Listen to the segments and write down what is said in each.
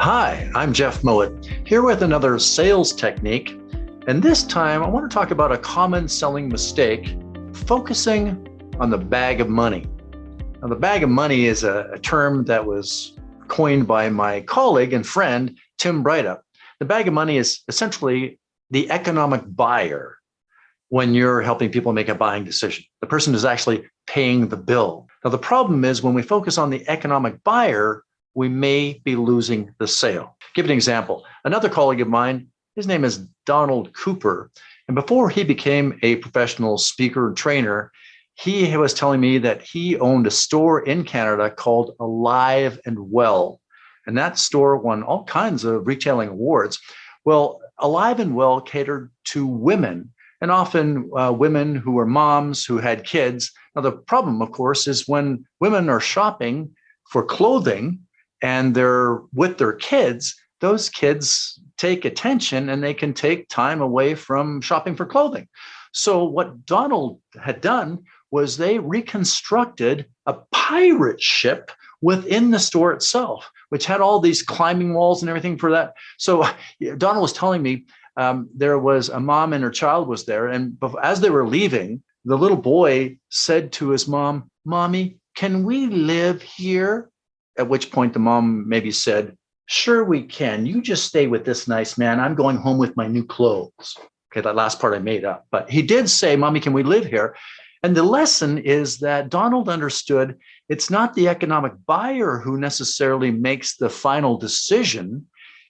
Hi, I'm Jeff Mowatt, here with another sales technique. And this time I want to talk about a common selling mistake, focusing on the bag of money. Now, the bag of money is a term that was coined by my colleague and friend, Tim Breithaupt. The bag of money is essentially the economic buyer when you're helping people make a buying decision. The person is actually paying the bill. Now, the problem is when we focus on the economic buyer, we may be losing the sale. Give an example. Another colleague of mine, his name is Donald Cooper. And before he became a professional speaker and trainer, he was telling me that he owned a store in Canada called Alive and Well. And that store won all kinds of retailing awards. Well, Alive and Well catered to women, and often women who were moms who had kids. Now, the problem, of course, is when women are shopping for clothing and they're with their kids, those kids take attention and they can take time away from shopping for clothing. So what Donald had done was they reconstructed a pirate ship within the store itself, which had all these climbing walls and everything for that. So Donald was telling me there was a mom and her child was there. And as they were leaving, the little boy said to his mom, "Mommy, can we live here?" At which point the mom maybe said, "Sure we can. You just stay with this nice man. I'm going home with my new clothes." Okay, that last part I made up. But he did say, "Mommy, can we live here?" And the lesson is that Donald understood it's not the economic buyer who necessarily makes the final decision.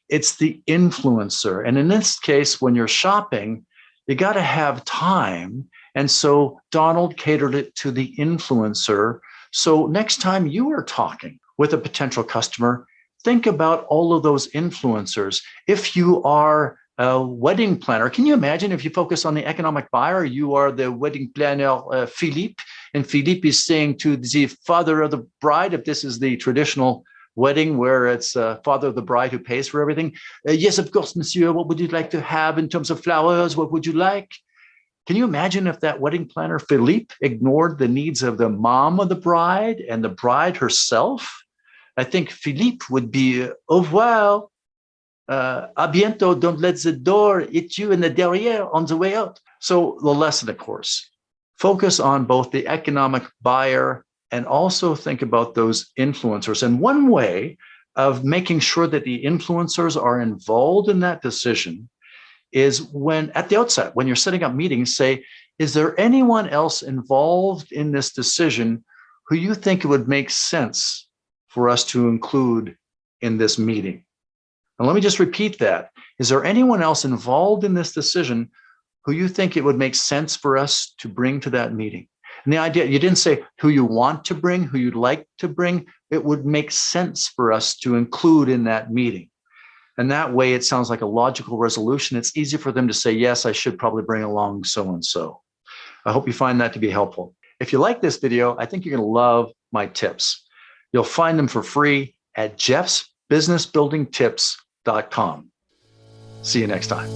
It's the influencer. And in this case, when you're shopping, you got to have time. And so Donald catered it to the influencer. So next time you are talking with a potential customer, think about all of those influencers. If you are a wedding planner, can you imagine if you focus on the economic buyer, you are the wedding planner, Philippe, and Philippe is saying to the father of the bride, if this is the traditional wedding where it's father of the bride who pays for everything, "Yes, of course, monsieur, what would you like to have in terms of flowers? What would you like?" Can you imagine if that wedding planner, Philippe, ignored the needs of the mom of the bride and the bride herself? I think Philippe would be, "Au revoir, à bientôt, don't let the door hit you in the derrière on the way out." So the lesson, of course, focus on both the economic buyer and also think about those influencers. And one way of making sure that the influencers are involved in that decision is when at the outset, when you're setting up meetings, say, "Is there anyone else involved in this decision who you think it would make sense for us to include in this meeting?" And let me just repeat that. Is there anyone else involved in this decision who you think it would make sense for us to bring to that meeting? And the idea, you didn't say who you want to bring, who you'd like to bring. It would make sense for us to include in that meeting. And that way, it sounds like a logical resolution. It's easy for them to say, "Yes, I should probably bring along so-and-so." I hope you find that to be helpful. If you like this video, I think you're going to love my tips. You'll find them for free at jeffsbusinessbuildingtips.com. See you next time.